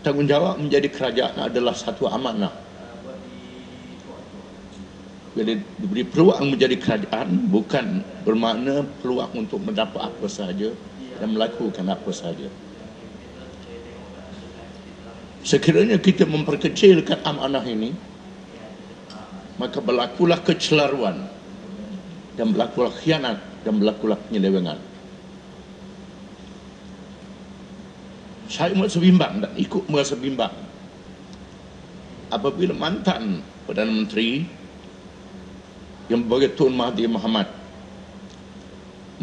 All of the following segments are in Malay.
tanggungjawab menjadi kerajaan adalah satu amanah. Bila diberi peluang menjadi kerajaan, bukan bermakna peluang untuk mendapat apa sahaja dan melakukan apa sahaja. Sekiranya kita memperkecilkan amanah ini, maka berlakulah kecelaruan dan berlakulah khianat dan berlakulah penyelewengan. Saya merasa bimbang dan ikut merasa bimbang apabila mantan Perdana Menteri yang berbagai Tun Mahathir Mohamad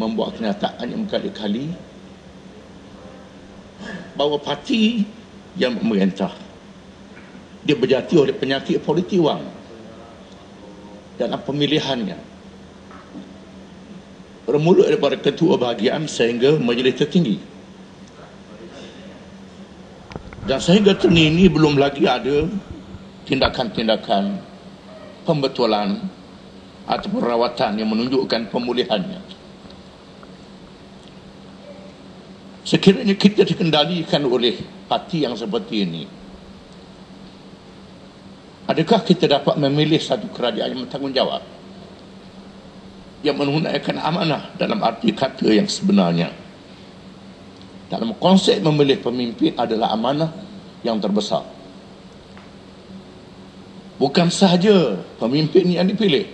membuat kenyataan yang berkali-kali bahawa parti yang memerintah dia berjati oleh penyakit politik wang dalam pemilihannya bermula daripada ketua bahagian sehingga majlis tertinggi. Dan sehingga kini ini belum lagi ada tindakan-tindakan pembetulan atau perawatan yang menunjukkan pemulihannya. Sekiranya kita dikendalikan oleh parti yang seperti ini, adakah kita dapat memilih satu kerajaan yang bertanggungjawab, yang menunaikan amanah dalam arti kata yang sebenarnya? Dalam konsep memilih pemimpin adalah amanah yang terbesar. Bukan sahaja pemimpin yang dipilih,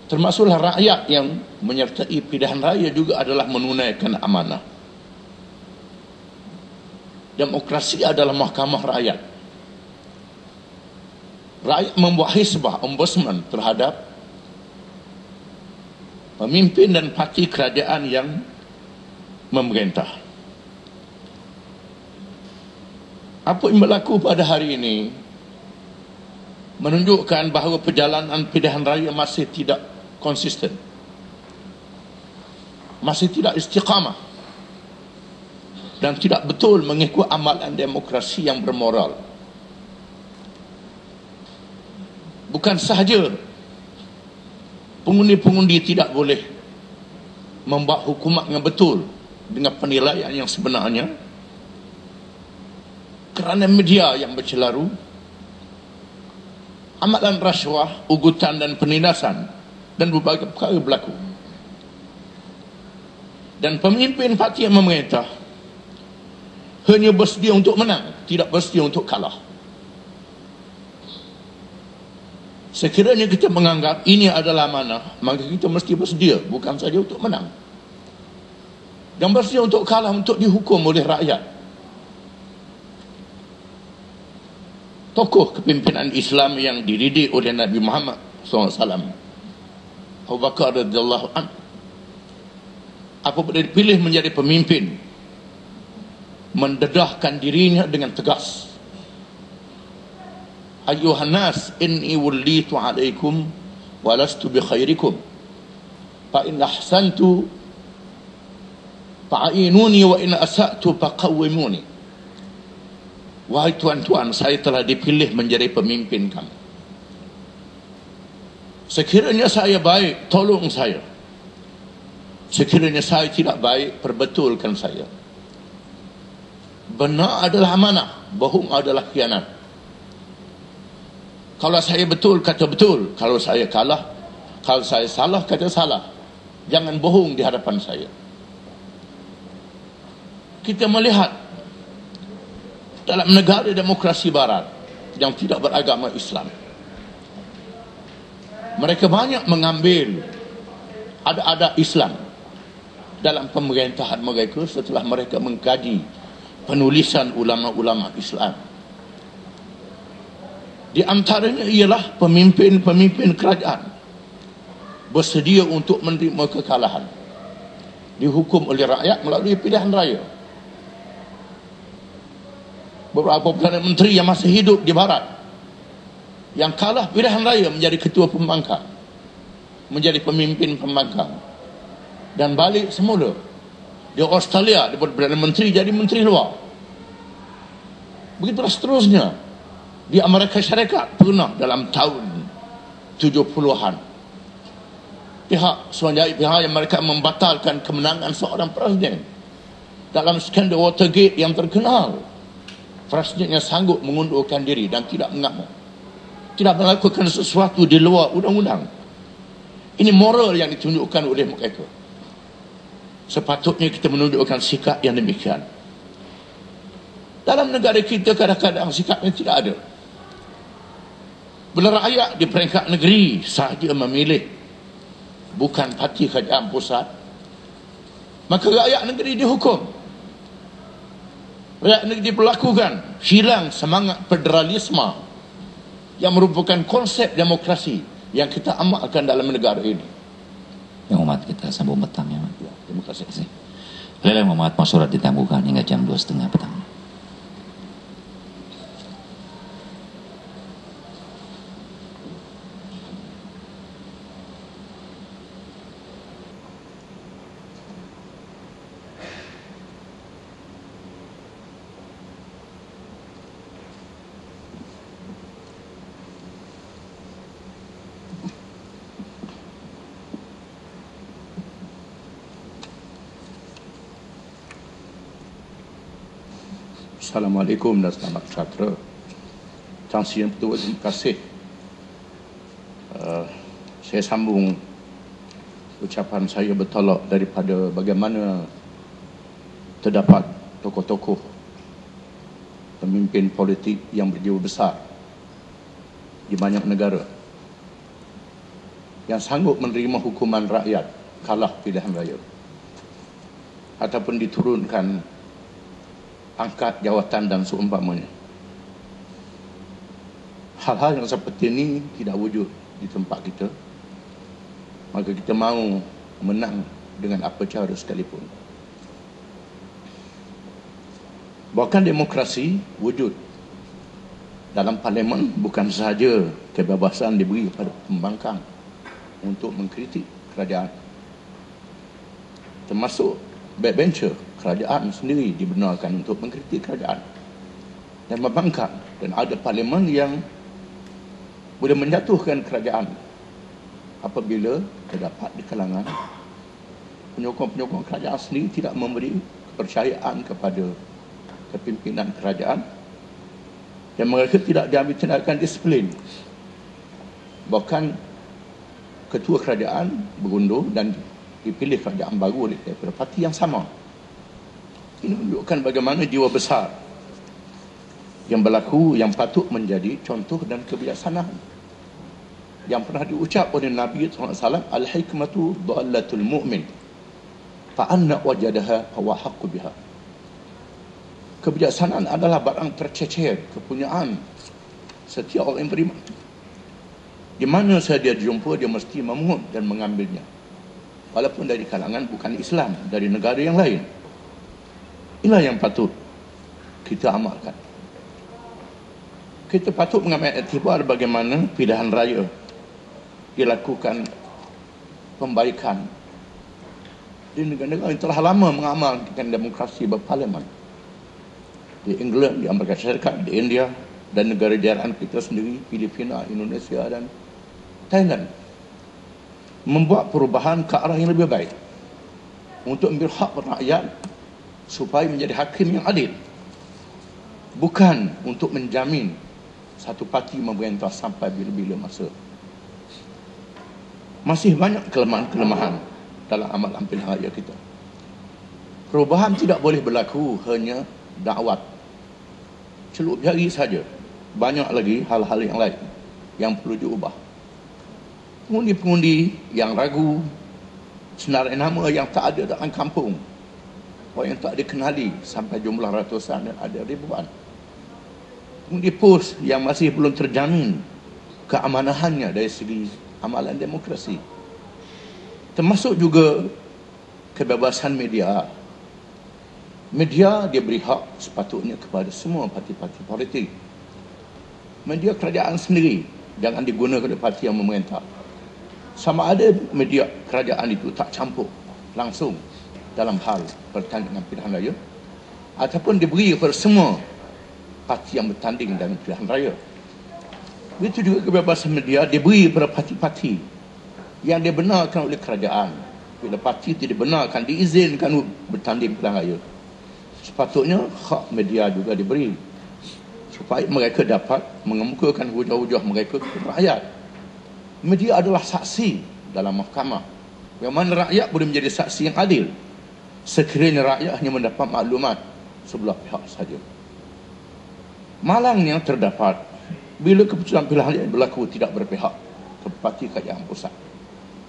termasuklah rakyat yang menyertai pilihan raya juga adalah menunaikan amanah. Demokrasi adalah mahkamah rakyat. Rakyat membuat hisbah, ombudsman terhadap pemimpin dan parti kerajaan yang memerintah. Apa yang berlaku pada hari ini menunjukkan bahawa perjalanan pilihan raya masih tidak konsisten, masih tidak istiqamah dan tidak betul mengikut amalan demokrasi yang bermoral. Bukan sahaja pengundi-pengundi tidak boleh membuat hukuman yang betul dengan penilaian yang sebenarnya, kerana media yang bercelaru, amalan rasuah, ugutan dan penindasan dan berbagai perkara berlaku. Dan pemimpin parti yang memerintah hanya bersedia untuk menang, tidak bersedia untuk kalah. Sekiranya kita menganggap ini adalah amanah, maka kita mesti bersedia bukan saja untuk menang dan bersedia untuk kalah, untuk dihukum oleh rakyat. Tokoh kepimpinan Islam yang dididik oleh Nabi Muhammad SAW, Abu Bakar radhiyallahu anhu, apabila dipilih menjadi pemimpin, mendedahkan dirinya dengan tegas. Ayuhan nas inni wullitu alaikum walastu bi khairikum fa in ahsantu fa'inuni wa in asa'tu faqawwimuni. Wahai tuan-tuan, saya telah dipilih menjadi pemimpin kamu. Sekiranya saya baik, tolong saya. Sekiranya saya tidak baik, perbetulkan saya. Benar adalah amanah, bohong adalah khianat. Kalau saya betul, kata betul. Kalau saya kalah, kalau saya salah, kata salah. Jangan bohong di hadapan saya. Kita melihat dalam negara demokrasi barat yang tidak beragama Islam, mereka banyak mengambil adat-adat Islam dalam pemerintahan mereka setelah mereka mengkaji penulisan ulama-ulama Islam. Di antaranya ialah pemimpin-pemimpin kerajaan bersedia untuk menerima kekalahan, dihukum oleh rakyat melalui pilihan raya. Beberapa Perdana Menteri yang masih hidup di barat yang kalah pilihan raya menjadi ketua pembangkang, menjadi pemimpin pembangkang, dan balik semula. Di Australia dia Perdana Menteri jadi Menteri Luar. Begitulah seterusnya. Di Amerika Syarikat pernah dalam tahun 70-an pihak yang mereka membatalkan kemenangan seorang presiden dalam skandal Watergate yang terkenal. Presidennya sanggup mengundurkan diri dan tidak mengamuk, tidak melakukan sesuatu di luar undang-undang. Ini moral yang ditunjukkan oleh mereka. Sepatutnya kita menunjukkan sikap yang demikian. Dalam negara kita kadang-kadang sikapnya tidak ada. Bila rakyat di peringkat negeri sahaja memilih, bukan parti kerajaan pusat, maka rakyat negeri dihukum. Rakyat negeri diperlakukan. Hilang semangat federalisme yang merupakan konsep demokrasi yang kita amalkan dalam negara ini. Yang umat kita sambung petang ya, Mat. Ya, terima kasih. Lelang Muhammad Masyurat ditangguhkan hingga jam 2:30 petang. Assalamualaikum dan selamat sejahtera. Tuan Sri Yang Ketua, terima kasih. Saya sambung ucapan saya bertolak daripada bagaimana terdapat tokoh-tokoh pemimpin politik yang berjiwa besar di banyak negara yang sanggup menerima hukuman rakyat kalah pilihan raya ataupun diturunkan angkat jawatan dan seumpamanya. Hal-hal yang seperti ini tidak wujud di tempat kita, maka kita mahu menang dengan apa cara sekalipun. Bahkan demokrasi wujud dalam parlimen bukan sahaja kebebasan diberi kepada pembangkang untuk mengkritik kerajaan, termasuk backbencher kerajaan sendiri dibenarkan untuk mengkritik kerajaan dan membangkang, dan ada parlimen yang boleh menjatuhkan kerajaan apabila terdapat di kalangan penyokong-penyokong kerajaan sendiri tidak memberi kepercayaan kepada kepimpinan kerajaan dan mereka tidak diambil tindakan disiplin. Bahkan ketua kerajaan berundur dan dipilih kerajaan baru oleh daripada parti yang sama. Ini menunjukkan bagaimana jiwa besar yang berlaku, yang patut menjadi contoh dan kebijaksanaan yang pernah diucap oleh Nabi SAW, al-hikmatu dhallatul mu'min fa'anna wajadaha fawa haqqu biha. Kebijaksanaan adalah barang tercecer, kepunyaan setiap orang yang beriman. Di mana sahaja dia jumpa, dia mesti memohon dan mengambilnya, walaupun dari kalangan bukan Islam, dari negara yang lain. Inilah yang patut kita amalkan. Kita patut mengambil iktibar bagaimana pilihan raya dilakukan pembaikan di negara-negara yang telah lama mengamalkan demokrasi berparlimen. Di England, di Amerika Syarikat, di India dan negara jiran kita sendiri, Filipina, Indonesia dan Thailand, membuat perubahan ke arah yang lebih baik untuk memberi hak rakyat supaya menjadi hakim yang adil, bukan untuk menjamin satu parti memerintah sampai bila-bila masa. Masih banyak kelemahan-kelemahan dalam amalan pilihan raya kita. Perubahan tidak boleh berlaku hanya dakwat celup jari saja. Banyak lagi hal-hal yang lain yang perlu diubah. Pengundi-pengundi yang ragu, senarai nama yang tak ada dalam kampung, orang yang tak dikenali sampai jumlah ratusan dan ada ribuan. Pengundi pos yang masih belum terjamin keamanahannya dari segi amalan demokrasi. Termasuk juga kebebasan media. Media diberi hak sepatutnya kepada semua parti-parti politik. Media kerajaan sendiri jangan digunakan oleh parti yang memerintah. Sama ada media kerajaan itu tak campur langsung dalam hal pertandingan pilihan raya ataupun diberi kepada semua parti yang bertanding dalam pilihan raya. Begitu juga kebebasan media diberi kepada parti-parti yang dibenarkan oleh kerajaan. Bila parti itu dibenarkan, diizinkan bertanding pilihan raya, sepatutnya hak media juga diberi supaya mereka dapat mengemukakan hujah-hujah mereka kepada rakyat. Media adalah saksi dalam mahkamah. Yang mana rakyat boleh menjadi saksi yang adil sekiranya rakyat hanya mendapat maklumat sebelah pihak saja. Malangnya terdapat bila keputusan pilihan rakyat berlaku tidak berpihak ke parti kerajaan pusat,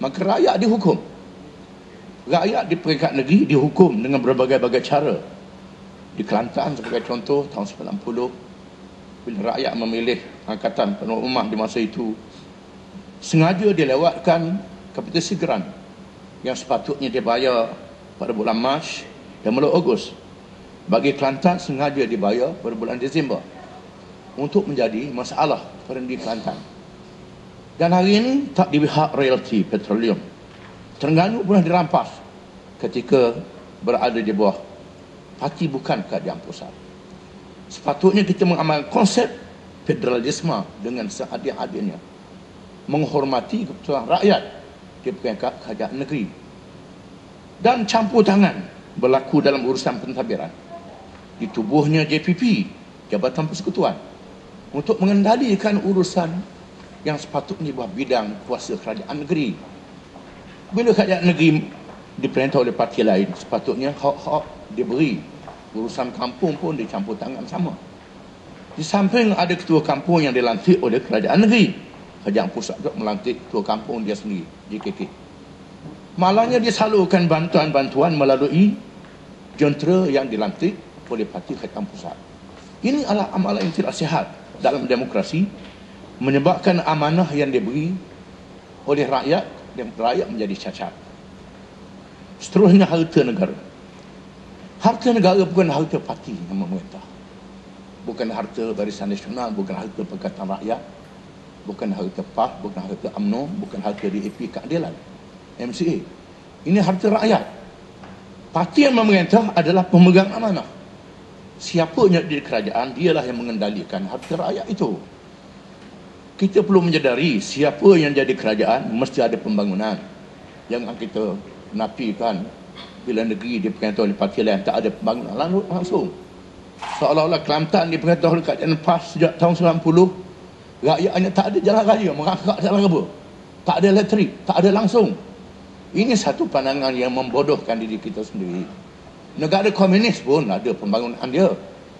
maka rakyat dihukum. Rakyat di peringkat negeri dihukum dengan berbagai-bagai cara. Di Kelantan sebagai contoh, tahun 90, bila rakyat memilih Angkatan Penuh Umah di masa itu, sengaja dilewatkan kompetisi geran yang sepatutnya dibayar pada bulan Mac dan mula Ogos. Bagi Kelantan sengaja dibayar pada bulan Disember untuk menjadi masalah pada negeri Kelantan. Dan hari ini tak dibihak royalti petroleum. Terengganu pernah dirampas ketika berada di bawah parti bukan kerajaan pusat. Sepatutnya kita mengamalkan konsep federalisme dengan seadil-adilnya, menghormati keputusan rakyat di peringkat kerajaan negeri. Dan campur tangan berlaku dalam urusan pentadbiran di tubuhnya JPP, Jabatan Persekutuan, untuk mengendalikan urusan yang sepatutnya buat bidang kuasa kerajaan negeri. Bila kerajaan negeri diperintah oleh parti lain, sepatutnya hak-hak diberi. Urusan kampung pun dicampur tangan sama. Di samping ada ketua kampung yang dilantik oleh kerajaan negeri, kerajaan pusat juga melantik ketua kampung dia sendiri, JKK. Malangnya disalurkan bantuan-bantuan melalui jentera yang dilantik oleh parti kerajaan pusat. Ini adalah amalan yang tidak sihat dalam demokrasi, menyebabkan amanah yang diberi oleh rakyat dan rakyat menjadi cacat. Seterusnya, harta negara. Harta negara bukan harta parti yang memerintah, bukan harta Barisan Nasional, bukan harta Pakatan Rakyat, bukan harta PAS, bukan harta UMNO, bukan harta DAP Keadilan, MCA. Ini harta rakyat. Parti yang memerintah adalah pemegang amanah. Siapa yang di kerajaan, dialah yang mengendalikan harta rakyat itu. Kita perlu menyedari siapa yang jadi kerajaan mesti ada pembangunan. Jangan kita nafikan bila negeri diperintah oleh parti lain tak ada pembangunan langsung. Seolah-olah Kelantan diperintah oleh kerajaan PAS sejak tahun 90, rakyatnya tak ada jalan raya, merangkak jalan raya, tak ada elektrik, tak ada langsung. Ini satu pandangan yang membodohkan diri kita sendiri. Negara komunis pun ada pembangunan dia,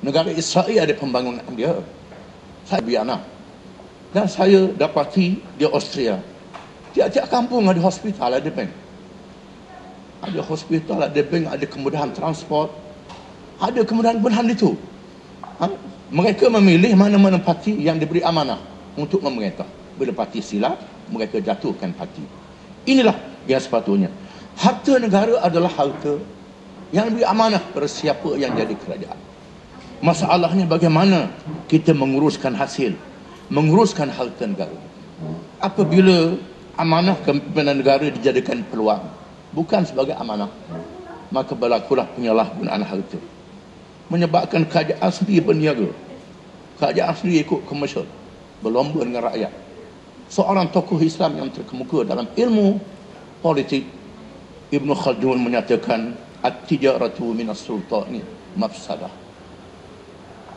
negara Israel ada pembangunan dia. Saya Biana dan saya dapati di Austria, tiap-tiap kampung ada hospital, ada bank. Ada hospital, ada bank, ada kemudahan transport, ada kemudahan-kemudahan itu. Mereka memilih mana-mana parti yang diberi amanah untuk memerintah. Bila parti silap, mereka jatuhkan parti. Inilah yang sepatutnya. Harta negara adalah harta yang diberi amanah pada siapa yang jadi kerajaan. Masalahnya bagaimana kita menguruskan hasil, menguruskan harta negara. Apabila amanah kepimpinan negara dijadikan peluang, bukan sebagai amanah, maka berlakulah penyalahgunaan harta, menyebabkan kerajaan sendiri berniaga, kerajaan sendiri ikut komersial, berlomba dengan rakyat. Seorang tokoh Islam yang terkemuka dalam ilmu politik, Ibn Khaldun, menyatakan at-tijaratu minas sultani mafsadah.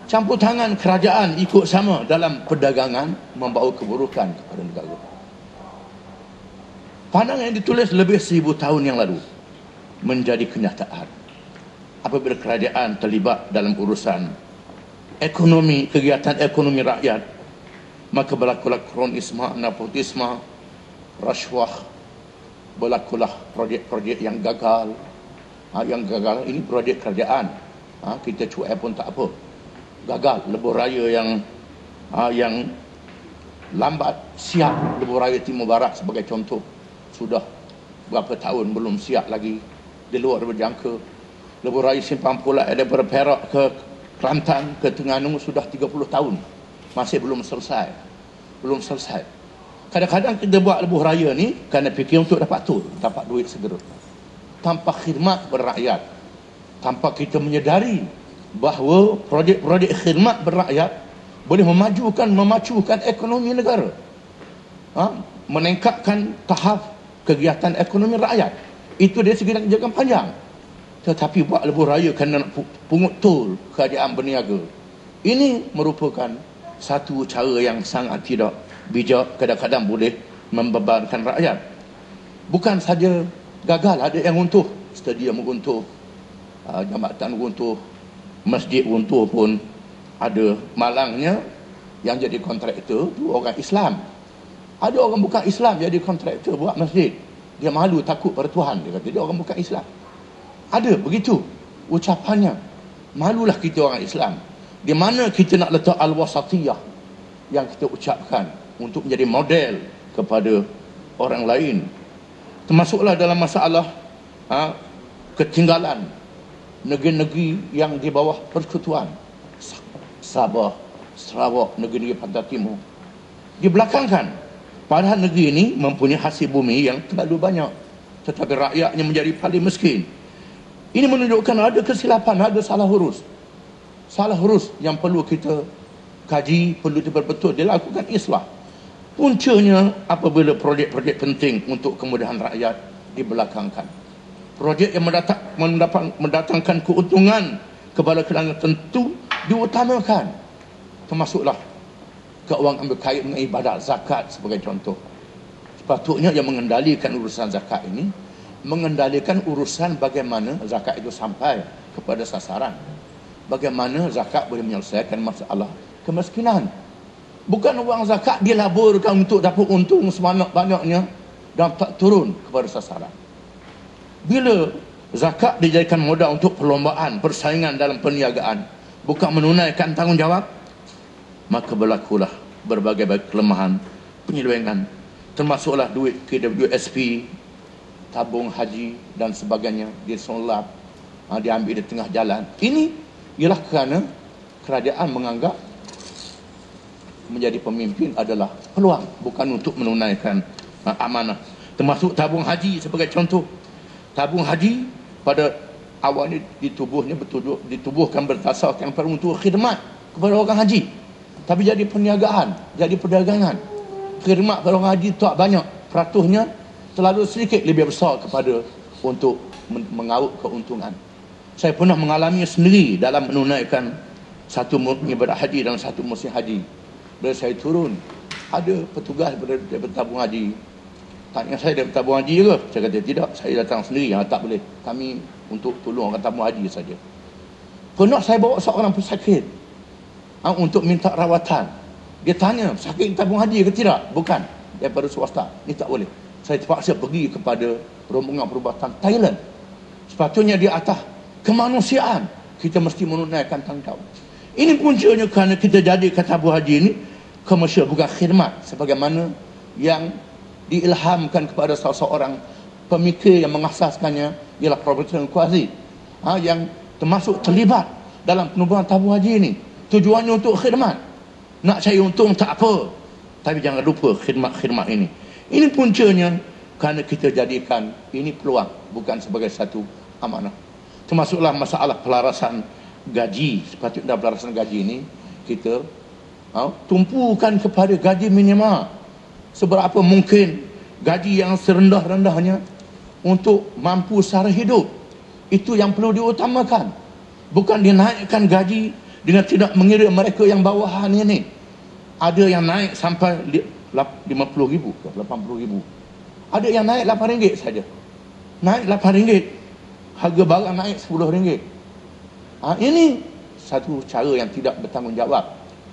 Campur tangan kerajaan ikut sama dalam perdagangan membawa keburukan kepada negara. Pandangan yang ditulis lebih 1000 tahun yang lalu menjadi kenyataan. Apabila kerajaan terlibat dalam urusan ekonomi, kegiatan ekonomi rakyat, maka berlakulah kronisme, nepotisme, rasuah, berlakulah projek-projek yang gagal. Yang gagal ini projek kerajaan. Kita cuai pun tak apa. Gagal. Lebuh raya yang lambat siap, lebuh raya Timur Barat sebagai contoh, sudah berapa tahun belum siap lagi, di luar berjangka. Lebuh raya Simpang Pulat daripada Perak ke Kelantan ke Terengganu sudah 30 tahun masih belum selesai. Kadang-kadang kita buat lebuh raya ni kerana fikir untuk dapat duit segera, tanpa khidmat berakyat, tanpa kita menyedari bahawa projek-projek khidmat berakyat boleh memacukan ekonomi negara, meningkatkan tahap kegiatan ekonomi rakyat. Itu dari segi jangka panjang. Tetapi buat lebuh raya kerana nak pungut tol kerajaan berniaga, Ini merupakan satu cara yang sangat tidak bijak, kadang-kadang boleh membebankan rakyat. Bukan saja gagal, ada yang runtuh, stadium runtuh, jambatan runtuh, masjid runtuh pun ada. Malangnya yang jadi kontraktor tu orang Islam. Ada orang bukan Islam jadi kontraktor buat masjid. Dia malu, takut pada Tuhan. Dia kata dia orang bukan Islam. Ada begitu ucapannya. Malulah kita orang Islam. Di mana kita nak letak al-wasatiyah yang kita ucapkan untuk menjadi model kepada orang lain. Termasuklah dalam masalah ketinggalan negeri-negeri yang di bawah persekutuan. Sabah, Sarawak, negeri Pantai Timur dibelakangkan. Padahal negeri ini mempunyai hasil bumi yang terlalu banyak, tetapi rakyatnya menjadi paling miskin. Ini menunjukkan ada kesilapan, ada salah urus. Salah urus yang perlu kita kaji, perlu betul-betul dilakukan islah. Puncanya apabila projek-projek penting untuk kemudahan rakyat dibelakangkan. Projek yang mendatangkan keuntungan kepada kalangan tertentu diutamakan. Termasuklah keuangan berkait dengan ibadat zakat sebagai contoh. Sepatutnya yang mengendalikan urusan zakat ini mengendalikan urusan bagaimana zakat itu sampai kepada sasaran. Bagaimana zakat boleh menyelesaikan masalah kemiskinan. Bukan uang zakat dilaburkan untuk dapat untung sebanyak-banyaknya dan tak turun kepada sasaran. Bila zakat dijadikan modal untuk perlombaan, persaingan dalam perniagaan, bukan menunaikan tanggungjawab, maka berlakulah berbagai kelemahan penyelewengan, termasuklah duit KWSP, tabung haji dan sebagainya disolap, diambil di tengah jalan. Ini ialah kerana kerajaan menganggap menjadi pemimpin adalah peluang, bukan untuk menunaikan amanah. Termasuk tabung haji sebagai contoh. Tabung haji pada awalnya ditubuhkan berdasarkan pada untuk khidmat kepada orang haji, tapi jadi perniagaan, jadi perdagangan. Khidmat kepada orang haji tak banyak, peratusnya terlalu sedikit, lebih besar kepada untuk mengaut keuntungan. Saya pernah mengalami sendiri dalam menunaikan satu ibadat haji dan satu musim haji. Bila saya turun, ada petugas daripada tabung haji tanya saya, daripada tabung haji ke? Saya kata tidak, saya datang sendiri. Tak boleh, kami untuk tolong orang tabung haji saja. Pernah saya bawa seorang pesakit untuk minta rawatan. Dia tanya, sakit tabung haji ke tidak? Bukan, daripada swasta. Ini tak boleh. Saya terpaksa pergi kepada rombongan perubatan Thailand. Sepatutnya di atas kemanusiaan kita mesti menunaikan tanggungjawab. Ini puncanya kerana kita jadikan tabung haji ini komersial, bukan khidmat, sebagaimana yang diilhamkan kepada salah seorang pemikir yang mengasaskannya ialah Profesor Quasi, yang termasuk terlibat dalam penubuhan tabung haji ini. Tujuannya untuk khidmat, nak cari untung tak apa, tapi jangan lupa khidmat-khidmat ini. Ini puncanya kerana kita jadikan ini peluang, bukan sebagai satu amanah. Termasuklah masalah pelarasan gaji. Sepatutnya pelarasan gaji ini kita tumpukan kepada gaji minimal. Seberapa mungkin gaji yang serendah-rendahnya untuk mampu secara hidup. Itu yang perlu diutamakan. Bukan dinaikkan gaji dengan tidak mengira mereka yang bawahan ini. Ada yang naik sampai 50,000 ke 80,000. Ada yang naik RM8 saja. Naik RM8. Harga barang naik RM10. Ini satu cara yang tidak bertanggungjawab.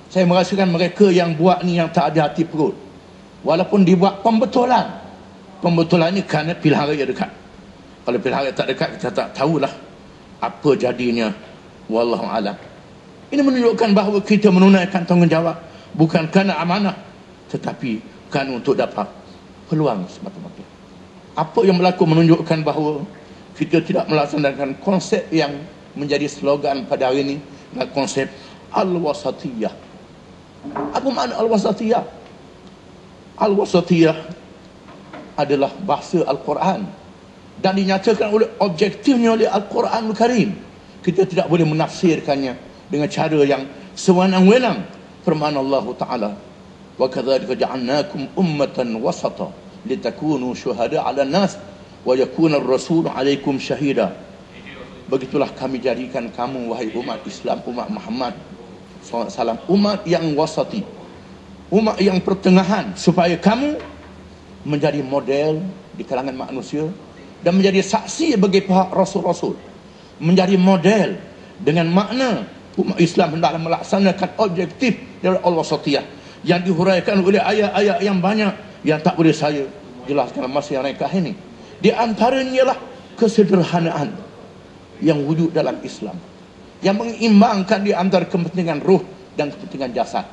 Saya merasakan mereka yang buat ni yang tak ada hati perut. Walaupun dibuat pembetulan. Pembetulan ni kerana pilihan raya dekat. Kalau pilihan raya tak dekat, kita tak tahulah apa jadinya. Wallahualam. Ini menunjukkan bahawa kita menunaikan tanggungjawab bukan kerana amanah, tetapi kerana untuk dapat peluang semata-mata. Apa yang berlaku menunjukkan bahawa kita tidak melaksanakan konsep yang menjadi slogan pada hari ini, konsep al-wasatiyah. Apa makna al-wasatiyah? Al-wasatiyah adalah bahasa Al-Quran dan dinyatakan oleh objektifnya oleh Al-Quran Al-Karim. Kita tidak boleh menafsirkannya dengan cara yang sewenang-wenang. Firman Allah Ta'ala, wa kadzalika ja'alnakum ummatan wasata litakunu syuhada 'alan nas wa yakuna ar-rasulu 'alaikum syahida. Begitulah kami jadikan kamu wahai umat Islam, umat Muhammad, SAW, umat yang wasati, umat yang pertengahan, supaya kamu menjadi model di kalangan manusia dan menjadi saksi bagi pihak Rasul-Rasul, menjadi model dengan makna umat Islam hendaklah melaksanakan objektif dari Allah Wasatiyah yang dihuraikan oleh ayat-ayat yang banyak yang tak boleh saya jelaskan masa yang ringkas ini. Di antaranya ialah kesederhanaan yang wujud dalam Islam, yang mengimbangkan di antara kepentingan ruh dan kepentingan jasad.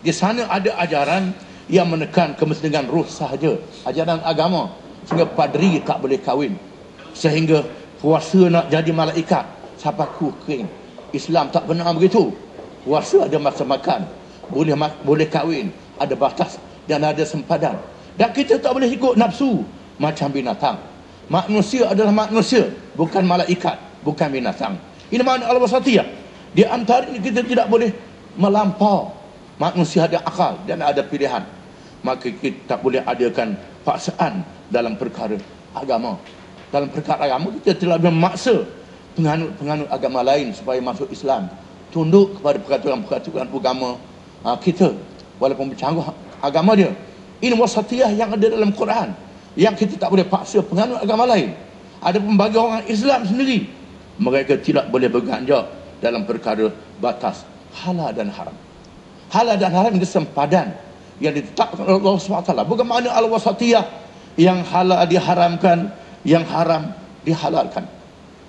Di sana ada ajaran yang menekan kepentingan ruh sahaja, ajaran agama, sehingga padri tak boleh kahwin, sehingga puasa nak jadi malaikat sapaku kering. Islam tak benar begitu. Puasa ada masa makan, boleh kahwin, ada batas dan ada sempadan. Dan kita tak boleh ikut nafsu macam binatang. Manusia adalah manusia, bukan malaikat, bukan binatang. Ini makna al-wasatiyah. Di antara ini kita tidak boleh melampau. Manusia ada akal dan ada pilihan. Maka kita tak boleh adakan paksaan dalam perkara agama. Dalam perkara agama kita tidak boleh memaksa penganut agama lain supaya masuk Islam, tunduk kepada peraturan-peraturan agama kita walaupun bercanggah agama dia. Ini wasatiyah yang ada dalam Quran, yang kita tak boleh paksa penganut agama lain. Ada bagi orang Islam sendiri, mereka tidak boleh berganjak dalam perkara batas halal dan haram. Halal dan haram itu sempadan yang ditetapkan oleh Allah SWT. Bukan makna al-wasatiyah yang halal diharamkan, yang haram dihalalkan.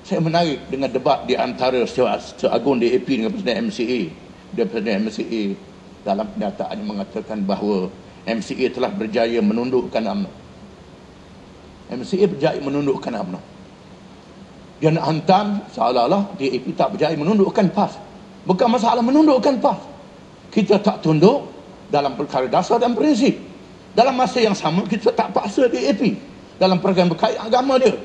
Saya menarik dengan debat di antara Setiausaha Agung DAP dengan Presiden MCA. Dia Presiden MCA dalam pernyataannya mengatakan bahawa MCA telah berjaya menundukkan UMNO. MCA berjaya menundukkan UMNO. Dia nak hantam seolah-olah DAP tak berjaya menundukkan PAS. Bukan masalah menundukkan PAS. Kita tak tunduk dalam perkara dasar dan prinsip. Dalam masa yang sama kita tak paksa DAP dalam perkara berkait agama dia.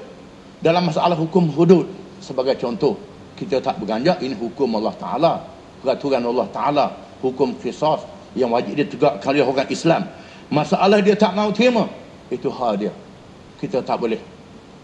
Dalam masalah hukum hudud sebagai contoh, kita tak berganjak. Ini hukum Allah Ta'ala, peraturan Allah Ta'ala, hukum qisas yang wajib ditegakkan oleh orang Islam. Masalah dia tak mau terima, itu hal dia. Kita tak boleh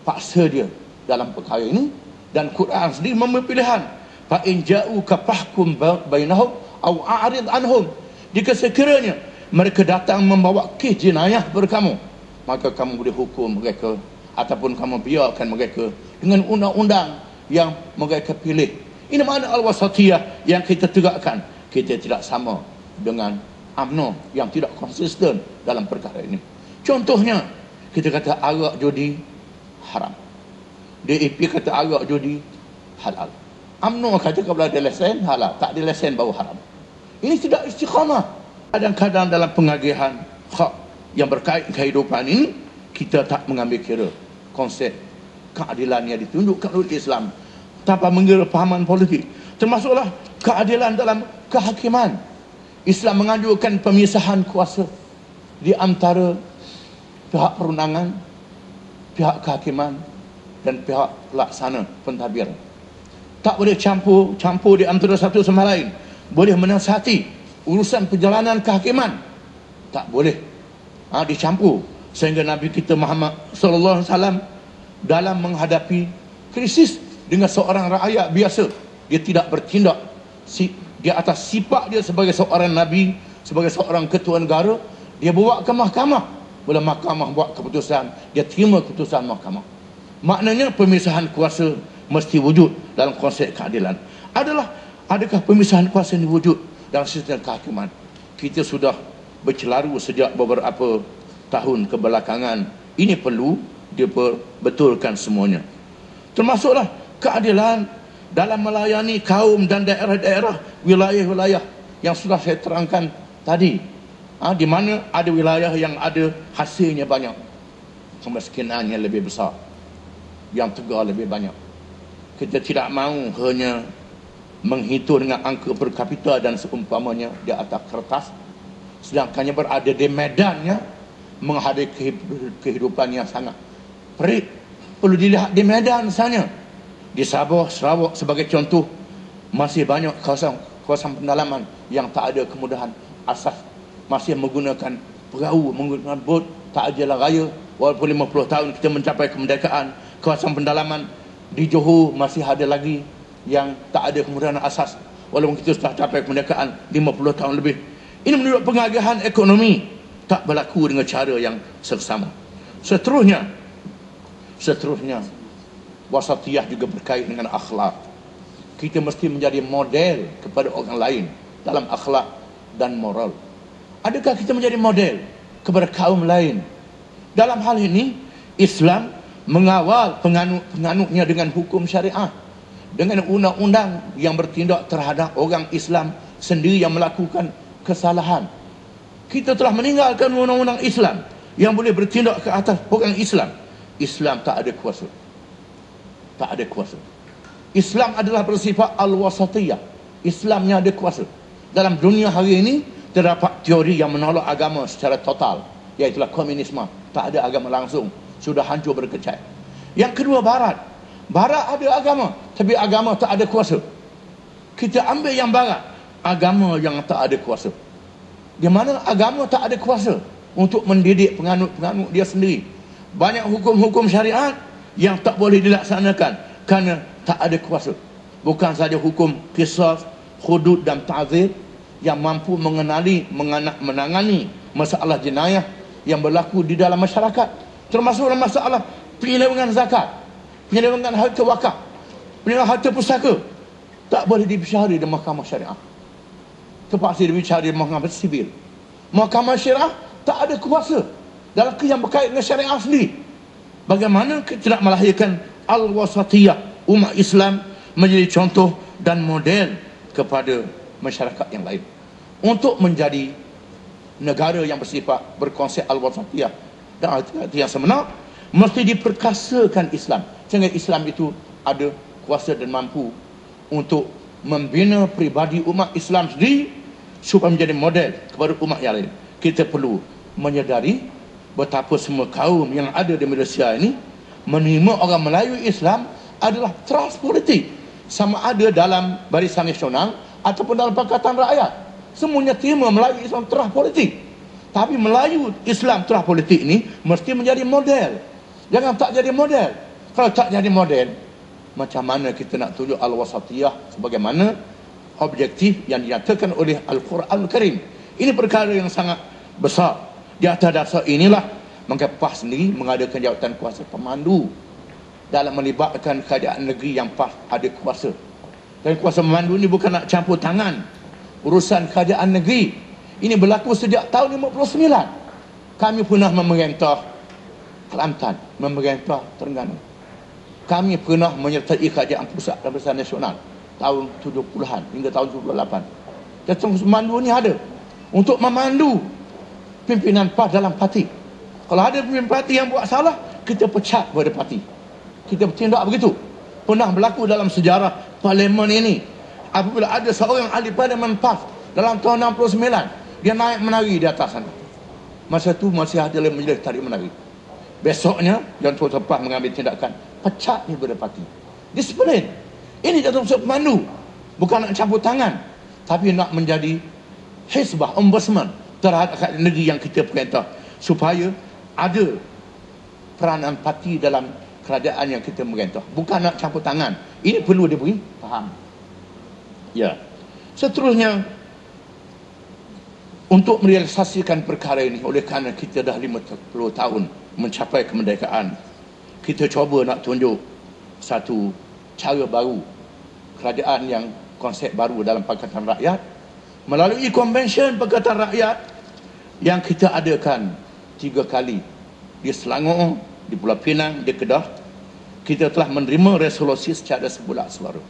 paksa dia dalam perkara ini. Dan Quran sendiri memberi pilihan, fa in ja'uka fahkum bainahum aw a'rid anhum. Jika sekiranya mereka datang membawa kes jenayah kepada kamu, maka kamu boleh hukum mereka ataupun kamu biarkan mereka dengan undang-undang yang mereka pilih. Ini makna al-wasatiyah yang kita tegakkan. Kita tidak sama dengan UMNO yang tidak konsisten dalam perkara ini. Contohnya, kita kata arak judi haram, DAP kata arak judi halal, UMNO kata kalau ada lesen halal, tak ada lesen baru haram. Ini tidak istiqamah. Kadang-kadang dalam pengagihan hak yang berkait kehidupan ini, kita tak mengambil kira konsep keadilan yang ditundukkan oleh Islam tanpa mengira pahaman politik. Termasuklah keadilan dalam kehakiman. Islam menganjurkan pemisahan kuasa di antara pihak perundangan, pihak kehakiman dan pihak pelaksana pentadbir. Tak boleh campur di antara satu sama lain. Boleh menasihati urusan perjalanan kehakiman, tak boleh dicampur. Sehingga Nabi kita Muhammad sallallahu alaihi wasallam dalam menghadapi krisis dengan seorang rakyat biasa, dia tidak bertindak di atas sifat dia sebagai seorang nabi, sebagai seorang ketua negara. Dia bawa ke mahkamah. Bila mahkamah buat keputusan, dia terima keputusan mahkamah. Maknanya pemisahan kuasa mesti wujud dalam konsep keadilan. Adakah pemisahan kuasa ini wujud dalam sistem kehakiman? Kita sudah bercelaru sejak beberapa tahun kebelakangan. Ini perlu diperbetulkan semuanya. Termasuklah keadilan dalam melayani kaum dan daerah-daerah, wilayah-wilayah yang sudah saya terangkan tadi. Di mana ada wilayah yang ada hasilnya banyak, kemiskinannya lebih besar, yang tegar lebih banyak. Kita tidak mahu hanya menghitung dengan angka per kapita dan seumpamanya di atas kertas, sedangkannya berada di medannya menghadapi kehidupan yang sangat perit. Perlu dilihat di medan misalnya di Sabah, Sarawak sebagai contoh, masih banyak kawasan pendalaman yang tak ada kemudahan asas, masih menggunakan perahu, menggunakan bot, tak ada jalan raya. Walaupun 50 tahun kita mencapai kemerdekaan, kawasan pendalaman di Johor masih ada lagi yang tak ada kemudahan asas. walaupun kita sudah capai kemerdekaan 50 tahun lebih. Ini menunjuk pengagahan ekonomi tak berlaku dengan cara yang seksama. Seterusnya wasatiyah juga berkait dengan akhlak. Kita mesti menjadi model kepada orang lain dalam akhlak dan moral. Adakah kita menjadi model kepada kaum lain? Dalam hal ini, Islam mengawal penganutnya dengan hukum syariah, dengan undang-undang yang bertindak terhadap orang Islam sendiri yang melakukan kesalahan. Kita telah meninggalkan undang-undang Islam yang boleh bertindak ke atas orang Islam. Islam tak ada kuasa. Tak ada kuasa. Islam adalah bersifat al-wasatiyah. Islamnya ada kuasa. Dalam dunia hari ini, terdapat teori yang menolak agama secara total, iaitulah komunisme. Tak ada agama langsung, sudah hancur berkecai. Yang kedua, Barat ada agama, tapi agama tak ada kuasa. Kita ambil yang Barat, agama yang tak ada kuasa. Di mana agama tak ada kuasa untuk mendidik penganut-penganut dia sendiri. Banyak hukum-hukum syariat yang tak boleh dilaksanakan kerana tak ada kuasa. Bukan saja hukum qisas, hudud dan ta'zir yang mampu menangani masalah jenayah yang berlaku di dalam masyarakat, termasuk dalam masalah penyelewengan zakat, penyelewengan harta wakaf, penyelewengan harta pusaka. Tak boleh dibicarakan di mahkamah syariah, terpaksa dibicarakan di mahkamah sivil. Mahkamah syariah tak ada kuasa dalam yang berkait dengan syariah sendiri. Bagaimana kita nak melahirkan al-wasatiyah, umat Islam menjadi contoh dan model kepada masyarakat yang lain untuk menjadi negara yang bersifat berkonsep al-wasatiyah. Dan arti yang sebenar, mesti diperkasakan Islam, sehingga Islam itu ada kuasa dan mampu untuk membina pribadi umat Islam sendiri supaya menjadi model kepada umat yang lain. Kita perlu menyadari betapa semua kaum yang ada di Malaysia ini menerima orang Melayu Islam adalah trust politik, sama ada dalam barisan nasional ataupun dalam Pakatan Rakyat. Semuanya terima Melayu Islam terah politik. Tapi Melayu Islam terah politik ini mesti menjadi model. Jangan tak jadi model. Kalau tak jadi model, macam mana kita nak tunjuk al-wasatiyah sebagaimana objektif yang dinyatakan oleh Al-Quran Karim. Ini perkara yang sangat besar. Di atas dasar inilah maka PAS sendiri mengadakan jawatan kuasa pemandu dalam melibatkan kerajaan negeri yang PAS ada kuasa. Dan kuasa pemandu ini bukan nak campur tangan urusan kerajaan negeri. Ini berlaku sejak tahun 59. Kami pernah memerintah Kelantan, memerintah Terengganu. Kami pernah menyertai kerajaan pusat dan barisan nasional tahun 70-an hingga tahun 78. Dan pemandu ini ada untuk memandu pimpinan PAS dalam parti. Kalau ada pimpinan parti yang buat salah, kita pecat pada parti. Kita bertindak begitu. Pernah berlaku dalam sejarah parlimen ini. Apabila ada seorang ahli parlimen PAS dalam tahun 69, dia naik menari di atas sana. Masa itu masih ada majlis tarik menari. Besoknya, John Tuan PAS mengambil tindakan, pecat ni pada parti. Disiplin. Ini jatuh unsur pemandu. Bukan nak campur tangan, tapi nak menjadi hizbah, ombudsman terhadap negeri yang kita perintah, supaya ada peranan parti dalam kerajaan yang kita merintah. Bukan nak campur tangan. Ini perlu diberi faham. Ya. Seterusnya, untuk merealisasikan perkara ini, oleh kerana kita dah 50 tahun mencapai kemerdekaan, kita cuba nak tunjuk satu cara baru, kerajaan yang konsep baru dalam Pakatan Rakyat, melalui Konvensyen Pakatan Rakyat yang kita adakan 3 kali di Selangor, di Pulau Pinang, di Kedah. Kita telah menerima resolusi secara sebulat suara.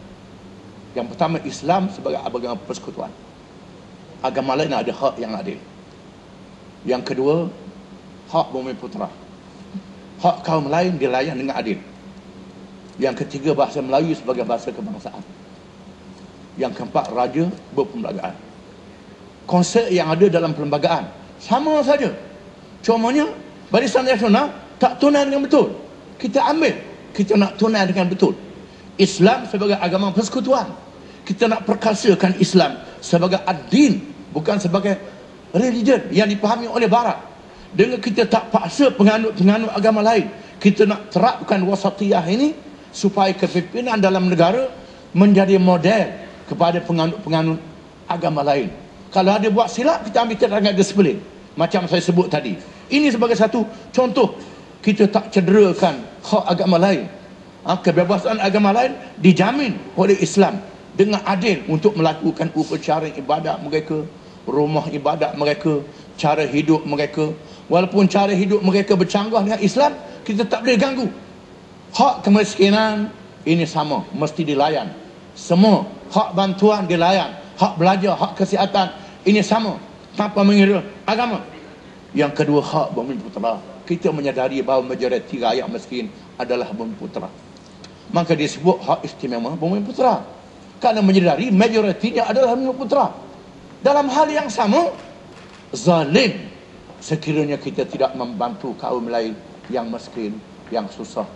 Yang pertama, Islam sebagai agama persekutuan. Agama lain ada hak yang adil. Yang kedua, hak bumi putera. Hak kaum lain dilayan dengan adil. Yang ketiga, bahasa Melayu sebagai bahasa kebangsaan. Yang keempat, raja berperlembagaan. Konsep yang ada dalam perlembagaan sama saja. Cumanya Barisan Nasional tak tunai dengan betul. Kita ambil, kita nak tunai dengan betul. Islam sebagai agama persekutuan. Kita nak perkasakan Islam sebagai ad-din, bukan sebagai religion yang dipahami oleh Barat. Dengan kita tak paksa penganut-penganut agama lain, kita nak terapkan wasatiyah ini supaya kepimpinan dalam negara menjadi model kepada penganut-penganut agama lain. Kalau ada buat silap, kita ambil tindakan disiplin. Macam saya sebut tadi. Ini sebagai satu contoh kita tak cederakan hak agama lain. Kebebasan agama lain dijamin oleh Islam dengan adil untuk melakukan upacara ibadat mereka, rumah ibadat mereka, cara hidup mereka. Walaupun cara hidup mereka bercanggah dengan Islam, kita tak boleh ganggu. Hak kemiskinan ini sama, mesti dilayan. Semua hak bantuan dilayan. Hak belajar, hak kesihatan ini sama, tanpa mengira agama. Yang kedua, hak bumi putera. Kita menyadari bahawa majoriti rakyat miskin adalah bumi putera. Maka disebut hak istimewa bumi putera. Kerana menyadari majoritinya adalah bumi putera. Dalam hal yang sama, zalim sekiranya kita tidak membantu kaum lain yang miskin, yang susah,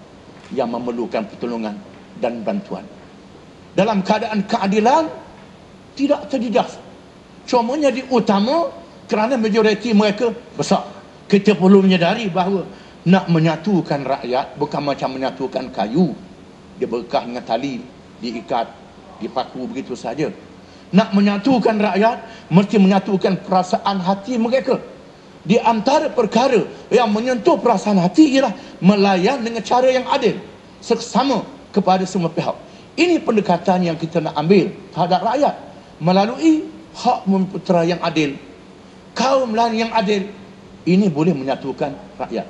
yang memerlukan pertolongan dan bantuan. Dalam keadaan keadilan, tidak terjejas. Cumanya diutama kerana majoriti mereka besar. Kita perlu menyadari bahawa nak menyatukan rakyat bukan macam menyatukan kayu. Dia berkah dengan tali, diikat, dipaku begitu saja. Nak menyatukan rakyat, mesti menyatukan perasaan hati mereka. Di antara perkara yang menyentuh perasaan hati ialah melayan dengan cara yang adil, seksama kepada semua pihak. Ini pendekatan yang kita nak ambil terhadap rakyat melalui hak bumi putera yang adil, kaum lain yang adil. Ini boleh menyatukan rakyat.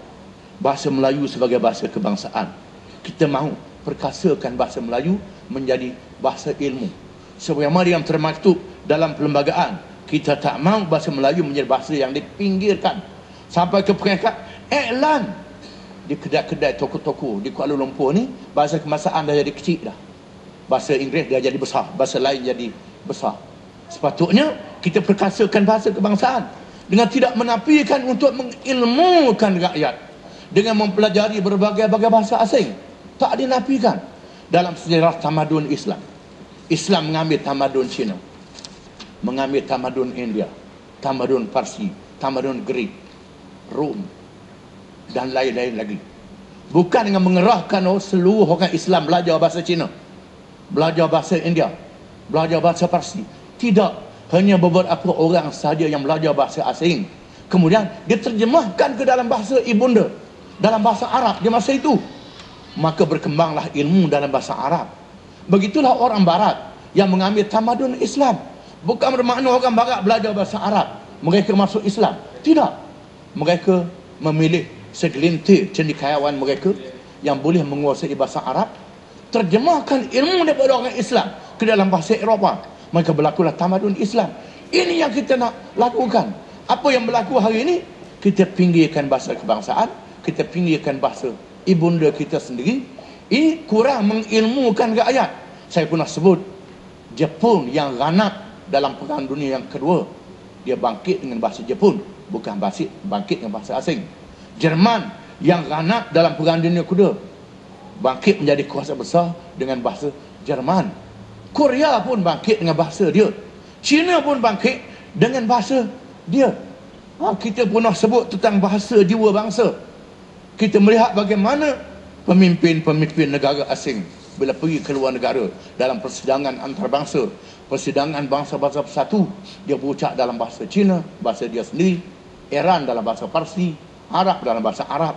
Bahasa Melayu sebagai bahasa kebangsaan, kita mahu perkasakan bahasa Melayu menjadi bahasa ilmu. Sebagaimana yang termaktub dalam perlembagaan, kita tak mahu bahasa Melayu menjadi bahasa yang dipinggirkan sampai ke peringkat iklan di kedai-kedai, toko-toko di Kuala Lumpur ni. Bahasa kebangsaan dah jadi kecil dah. Bahasa Inggeris dah jadi besar, bahasa lain jadi besar. Sepatutnya kita perkasakan bahasa kebangsaan dengan tidak menafikan untuk mengilmukan rakyat dengan mempelajari berbagai-bagai bahasa asing. Tak dinafikan. Dalam sejarah tamadun Islam, Islam mengambil tamadun Cina, mengambil tamadun India, tamadun Parsi, tamadun Greek, Rom dan lain-lain lagi. Bukan dengan mengerahkan seluruh orang Islam belajar bahasa Cina, belajar bahasa India, belajar bahasa Parsi. Tidak. Hanya beberapa orang saja yang belajar bahasa asing, kemudian diterjemahkan ke dalam bahasa ibunda, dalam bahasa Arab di masa itu. Maka berkembanglah ilmu dalam bahasa Arab. Begitulah orang Barat yang mengambil tamadun Islam. Bukan bermakna orang Barat belajar bahasa Arab, mereka masuk Islam. Tidak. Mereka memilih segelintir cendekiawan mereka yang boleh menguasai bahasa Arab, terjemahkan ilmu daripada orang Islam ke dalam bahasa Eropah. Maka berlakulah tamadun Islam. Ini yang kita nak lakukan. Apa yang berlaku hari ini, kita pinggirkan bahasa kebangsaan, kita pinggirkan bahasa ibunda kita sendiri. Ini kurang mengilmukan rakyat. Saya pernah sebut Jepun yang ranak dalam Perang Dunia yang kedua, dia bangkit dengan bahasa Jepun, bukan bangkit dengan bahasa asing. Jerman yang ranak dalam Perang Dunia kedua, bangkit menjadi kuasa besar dengan bahasa Jerman. Korea pun bangkit dengan bahasa dia. China pun bangkit dengan bahasa dia. Kita pernah sebut tentang bahasa jiwa bangsa. Kita melihat bagaimana pemimpin-pemimpin negara asing bila pergi ke luar negara dalam persidangan antarabangsa, persidangan bangsa-bangsa bersatu, dia berucap dalam bahasa Cina, bahasa dia sendiri. Iran dalam bahasa Parsi, Arab dalam bahasa Arab,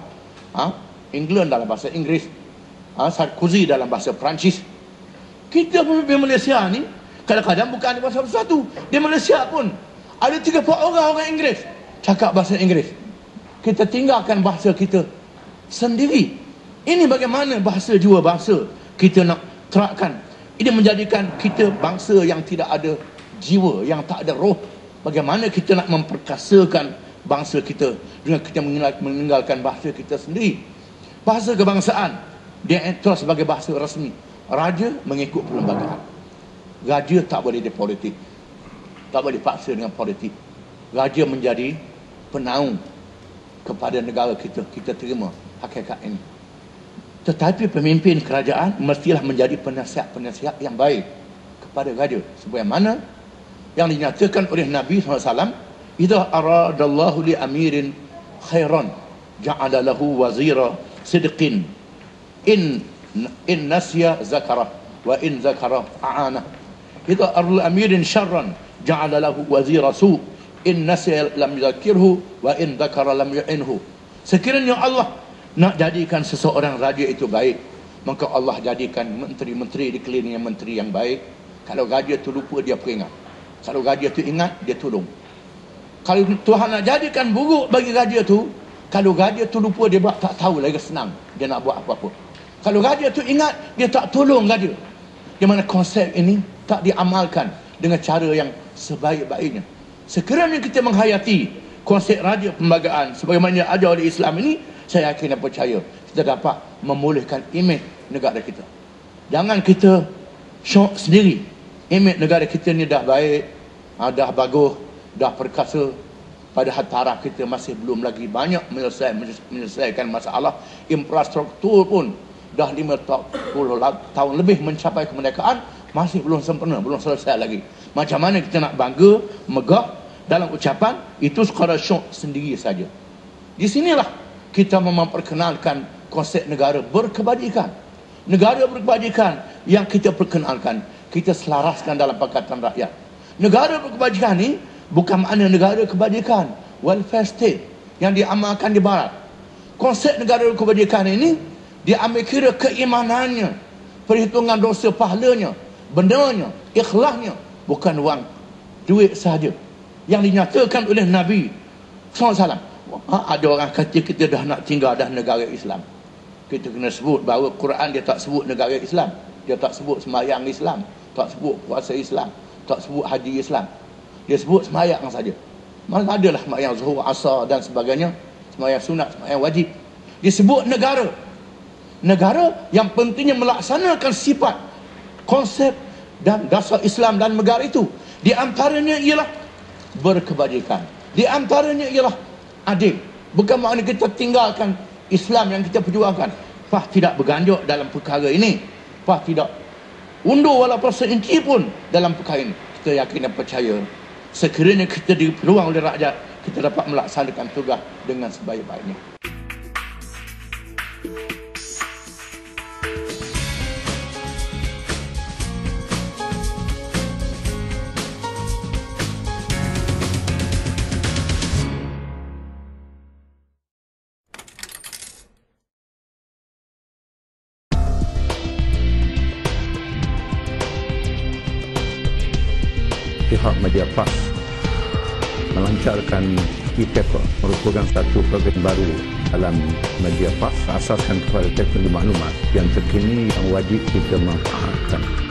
England dalam bahasa Inggeris, Sarkozy dalam bahasa Perancis. Kita pemimpin Malaysia ni kadang-kadang bukan ada bahasa bersatu. Di Malaysia pun ada 3-4 orang Inggeris cakap bahasa Inggeris. Kita tinggalkan bahasa kita sendiri. Ini bagaimana bahasa jiwa bangsa kita nak terapkan. Ini menjadikan kita bangsa yang tidak ada jiwa, yang tak ada roh. Bagaimana kita nak memperkasakan bangsa kita dengan kita meninggalkan bahasa kita sendiri. Bahasa kebangsaan dia terus sebagai bahasa rasmi. Raja mengikut perlembagaan. Raja tak boleh dipolitik, tak boleh dipaksa dengan politik. Raja menjadi penaung kepada negara kita. Kita terima hakikat ini. Tetapi pemimpin kerajaan mestilah menjadi penasihat-penasihat yang baik kepada raja. Sebagaimana yang dinyatakan oleh Nabi SAW, idza aradallahu li amirin khairan ja'ala lahu wazira sidqin in nasya zakarah wa in zakarah a'anah. Itu arul amirin syarran ja'ala lahu wazira su in nasiya lam yuzakirhu wa in dzakara lam yu'inhu. Sekiranya Allah nak jadikan seseorang raja itu baik, maka Allah jadikan menteri-menteri di kelilingnya menteri yang baik. Kalau raja tu lupa, dia peringat. Kalau raja tu ingat, dia tolong. Kalau Tuhan nak jadikan buruk bagi raja tu, kalau raja tu lupa, dia buat tak tahu lagi, senang dia nak buat apa-apa. Kalau raja tu ingat, dia tak tolong raja. Di mana konsep ini tak diamalkan dengan cara yang sebaik-baiknya. Sekiranya kita menghayati konsep raja perlembagaan sebagaimana ada oleh Islam ini, saya yakin dan percaya kita dapat memulihkan imej negara kita. Jangan kita syok sendiri. Imej negara kita ni dah baik, dah bagus, dah perkasa, padahal taraf kita masih belum lagi banyak menyelesaikan masalah. Infrastruktur pun dah 50 tahun lebih mencapai kemerdekaan, masih belum sempurna, belum selesai lagi. Macam mana kita nak bangga, megah dalam ucapan, itu sekadar syok sendiri saja. Di sinilah kita memperkenalkan konsep negara berkebajikan. Negara berkebajikan yang kita perkenalkan, kita selaraskan dalam Pakatan Rakyat. Negara berkebajikan ni bukan makna negara kebajikan welfare state yang diamalkan di barat. Konsep negara berkebajikan ini diambil kira keimanannya, perhitungan dosa pahalanya, bendanya, ikhlasnya, bukan wang duit sahaja. Yang dinyatakan oleh Nabi SAW. Ada orang kata kita dah nak tinggal dah negara Islam. Kita kena sebut bahawa Quran dia tak sebut negara Islam, dia tak sebut sembahyang Islam, tak sebut puasa Islam, tak sebut haji Islam. Dia sebut sembahyang saja. Mana adalah sembahyang zuhur, asar dan sebagainya, sembahyang sunat, sembahyang wajib. Dia sebut negara. Negara yang pentingnya melaksanakan sifat, konsep dan dasar Islam dan negara itu. Di antaranya ialah berkebajikan. Di antaranya ialah adil. Bukan makna kita tinggalkan Islam yang kita perjuangkan. Fah tidak berganjok dalam perkara ini. Fah tidak undur walaupun seinci pun dalam perkara ini. Kita yakin dan percaya sekiranya kita diberi peluang oleh rakyat, kita dapat melaksanakan tugas dengan sebaik-baiknya. Pihak Media PAS melancarkan e-paper, merupakan satu program baru dalam Media PAS asaskan kepada teknologi maklumat yang terkini yang wajib kita manfaatkan.